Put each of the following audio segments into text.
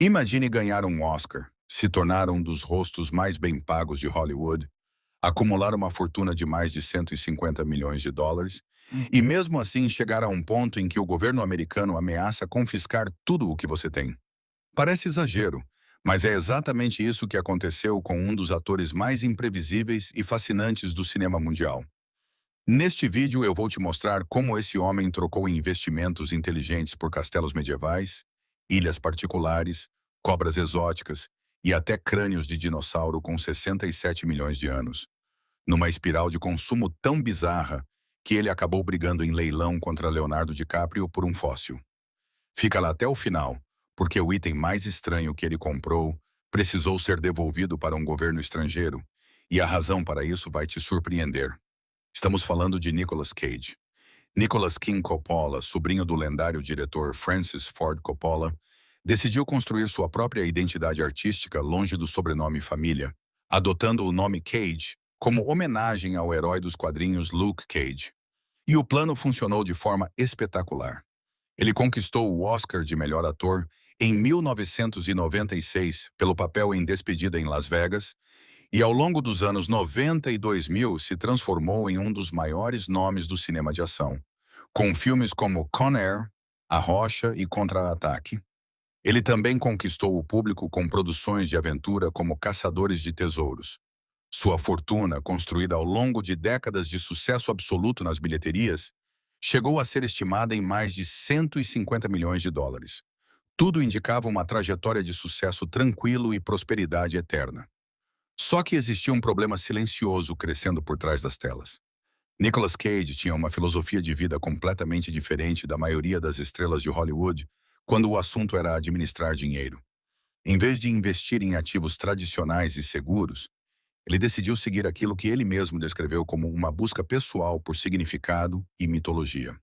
Imagine ganhar um Oscar, se tornar um dos rostos mais bem pagos de Hollywood, acumular uma fortuna de mais de 150 milhões de dólares e mesmo assim chegar a um ponto em que o governo americano ameaça confiscar tudo o que você tem. Parece exagero, mas é exatamente isso que aconteceu com um dos atores mais imprevisíveis e fascinantes do cinema mundial. Neste vídeo eu vou te mostrar como esse homem trocou investimentos inteligentes por castelos medievais, ilhas particulares, cobras exóticas e até crânios de dinossauro com 67 milhões de anos, numa espiral de consumo tão bizarra que ele acabou brigando em leilão contra Leonardo DiCaprio por um fóssil. Fica lá até o final, porque o item mais estranho que ele comprou precisou ser devolvido para um governo estrangeiro, e a razão para isso vai te surpreender. Estamos falando de Nicolas Cage. Nicolas King Coppola, sobrinho do lendário diretor Francis Ford Coppola, decidiu construir sua própria identidade artística longe do sobrenome família, adotando o nome Cage como homenagem ao herói dos quadrinhos Luke Cage. E o plano funcionou de forma espetacular. Ele conquistou o Oscar de melhor ator em 1996 pelo papel em Despedida em Las Vegas, e ao longo dos anos 90 e 2000 se transformou em um dos maiores nomes do cinema de ação, com filmes como Con Air, A Rocha e Contra-Ataque. Ele também conquistou o público com produções de aventura como Caçadores de Tesouros. Sua fortuna, construída ao longo de décadas de sucesso absoluto nas bilheterias, chegou a ser estimada em mais de 150 milhões de dólares. Tudo indicava uma trajetória de sucesso tranquilo e prosperidade eterna. Só que existia um problema silencioso crescendo por trás das telas. Nicolas Cage tinha uma filosofia de vida completamente diferente da maioria das estrelas de Hollywood quando o assunto era administrar dinheiro. Em vez de investir em ativos tradicionais e seguros, ele decidiu seguir aquilo que ele mesmo descreveu como uma busca pessoal por significado e mitologia.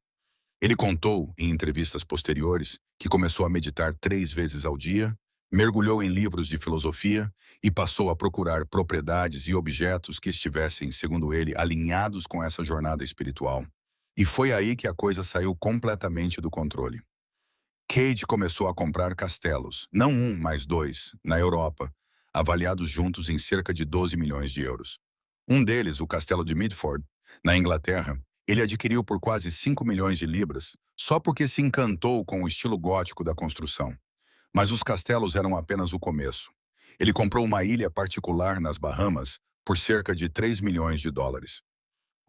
Ele contou, em entrevistas posteriores, que começou a meditar 3 vezes ao dia, mergulhou em livros de filosofia e passou a procurar propriedades e objetos que estivessem, segundo ele, alinhados com essa jornada espiritual. E foi aí que a coisa saiu completamente do controle. Cage começou a comprar castelos, não um, mas dois, na Europa, avaliados juntos em cerca de 12 milhões de euros. Um deles, o castelo de Midford, na Inglaterra, ele adquiriu por quase 5 milhões de libras, só porque se encantou com o estilo gótico da construção. Mas os castelos eram apenas o começo. Ele comprou uma ilha particular nas Bahamas por cerca de 3 milhões de dólares.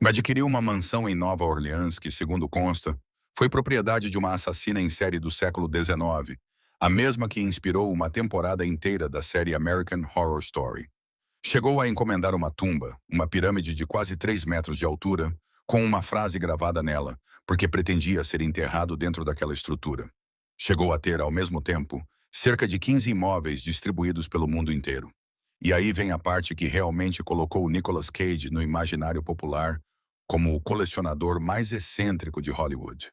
Adquiriu uma mansão em Nova Orleans que, segundo consta, foi propriedade de uma assassina em série do século XIX, a mesma que inspirou uma temporada inteira da série American Horror Story. Chegou a encomendar uma tumba, uma pirâmide de quase 3 metros de altura, com uma frase gravada nela, porque pretendia ser enterrado dentro daquela estrutura. Chegou a ter, ao mesmo tempo, cerca de 15 imóveis distribuídos pelo mundo inteiro. E aí vem a parte que realmente colocou Nicolas Cage no imaginário popular como o colecionador mais excêntrico de Hollywood.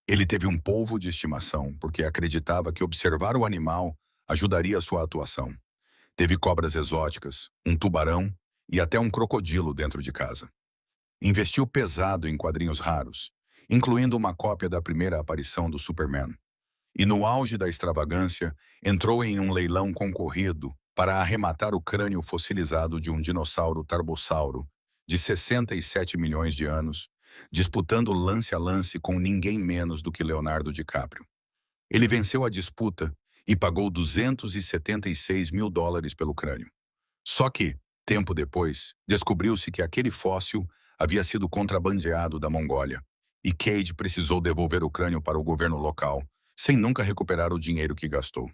Ele teve um polvo de estimação porque acreditava que observar o animal ajudaria a sua atuação. Teve cobras exóticas, um tubarão e até um crocodilo dentro de casa. Investiu pesado em quadrinhos raros, incluindo uma cópia da primeira aparição do Superman. E no auge da extravagância, entrou em um leilão concorrido para arrematar o crânio fossilizado de um dinossauro tarbossauro de 67 milhões de anos, disputando lance a lance com ninguém menos do que Leonardo DiCaprio. Ele venceu a disputa e pagou 276 mil dólares pelo crânio. Só que, tempo depois, descobriu-se que aquele fóssil havia sido contrabandeado da Mongólia, e Cage precisou devolver o crânio para o governo local, sem nunca recuperar o dinheiro que gastou.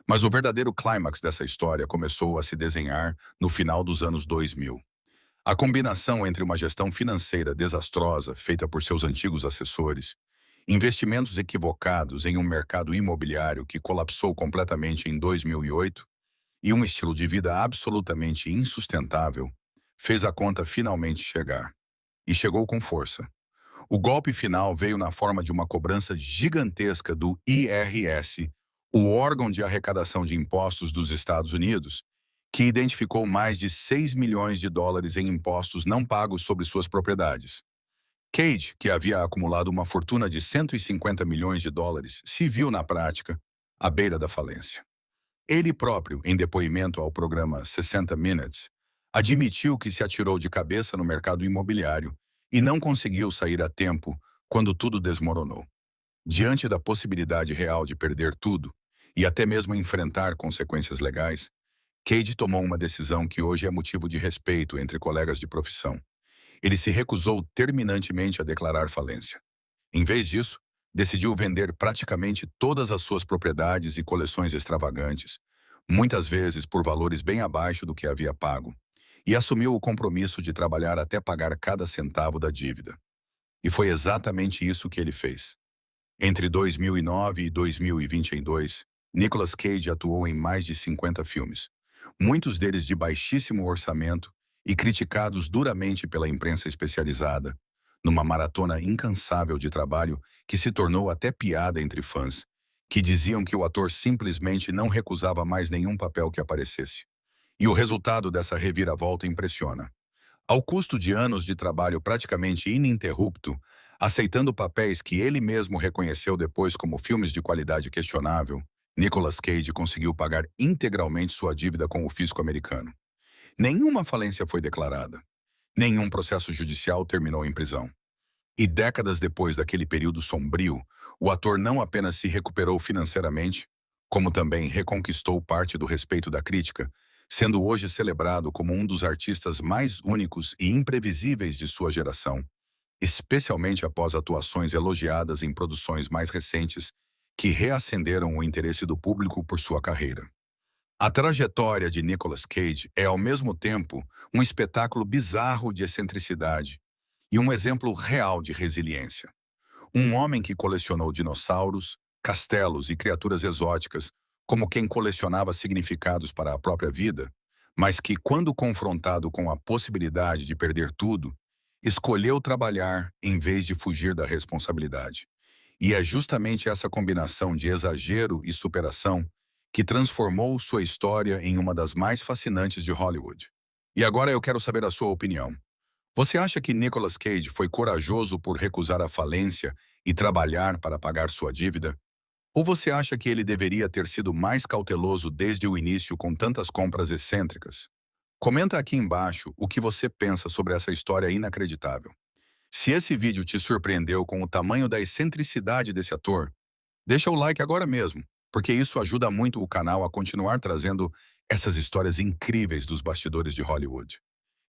Mas o verdadeiro clímax dessa história começou a se desenhar no final dos anos 2000. A combinação entre uma gestão financeira desastrosa feita por seus antigos assessores, investimentos equivocados em um mercado imobiliário que colapsou completamente em 2008 e um estilo de vida absolutamente insustentável, fez a conta finalmente chegar. E chegou com força. O golpe final veio na forma de uma cobrança gigantesca do IRS, o órgão de arrecadação de impostos dos Estados Unidos, que identificou mais de 6 milhões de dólares em impostos não pagos sobre suas propriedades. Cage, que havia acumulado uma fortuna de 150 milhões de dólares, se viu na prática à beira da falência. Ele próprio, em depoimento ao programa 60 Minutes, admitiu que se atirou de cabeça no mercado imobiliário e não conseguiu sair a tempo quando tudo desmoronou. Diante da possibilidade real de perder tudo e até mesmo enfrentar consequências legais, Cade tomou uma decisão que hoje é motivo de respeito entre colegas de profissão. Ele se recusou terminantemente a declarar falência. Em vez disso, decidiu vender praticamente todas as suas propriedades e coleções extravagantes, muitas vezes por valores bem abaixo do que havia pago, e assumiu o compromisso de trabalhar até pagar cada centavo da dívida. E foi exatamente isso que ele fez. Entre 2009 e 2022, Nicolas Cage atuou em mais de 50 filmes, muitos deles de baixíssimo orçamento e criticados duramente pela imprensa especializada, numa maratona incansável de trabalho que se tornou até piada entre fãs, que diziam que o ator simplesmente não recusava mais nenhum papel que aparecesse. E o resultado dessa reviravolta impressiona. Ao custo de anos de trabalho praticamente ininterrupto, aceitando papéis que ele mesmo reconheceu depois como filmes de qualidade questionável, Nicolas Cage conseguiu pagar integralmente sua dívida com o fisco americano. Nenhuma falência foi declarada. Nenhum processo judicial terminou em prisão. E décadas depois daquele período sombrio, o ator não apenas se recuperou financeiramente, como também reconquistou parte do respeito da crítica, sendo hoje celebrado como um dos artistas mais únicos e imprevisíveis de sua geração, especialmente após atuações elogiadas em produções mais recentes que reacenderam o interesse do público por sua carreira. A trajetória de Nicolas Cage é, ao mesmo tempo, um espetáculo bizarro de excentricidade e um exemplo real de resiliência. Um homem que colecionou dinossauros, castelos e criaturas exóticas, como quem colecionava significados para a própria vida, mas que, quando confrontado com a possibilidade de perder tudo, escolheu trabalhar em vez de fugir da responsabilidade. E é justamente essa combinação de exagero e superação que transformou sua história em uma das mais fascinantes de Hollywood. E agora eu quero saber a sua opinião. Você acha que Nicolas Cage foi corajoso por recusar a falência e trabalhar para pagar sua dívida? Ou você acha que ele deveria ter sido mais cauteloso desde o início com tantas compras excêntricas? Comenta aqui embaixo o que você pensa sobre essa história inacreditável. Se esse vídeo te surpreendeu com o tamanho da excentricidade desse ator, deixa o like agora mesmo, porque isso ajuda muito o canal a continuar trazendo essas histórias incríveis dos bastidores de Hollywood.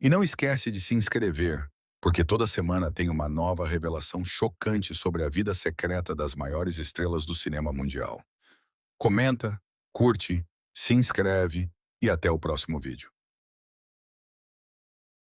E não esquece de se inscrever, porque toda semana tem uma nova revelação chocante sobre a vida secreta das maiores estrelas do cinema mundial. Comenta, curte, se inscreve e até o próximo vídeo.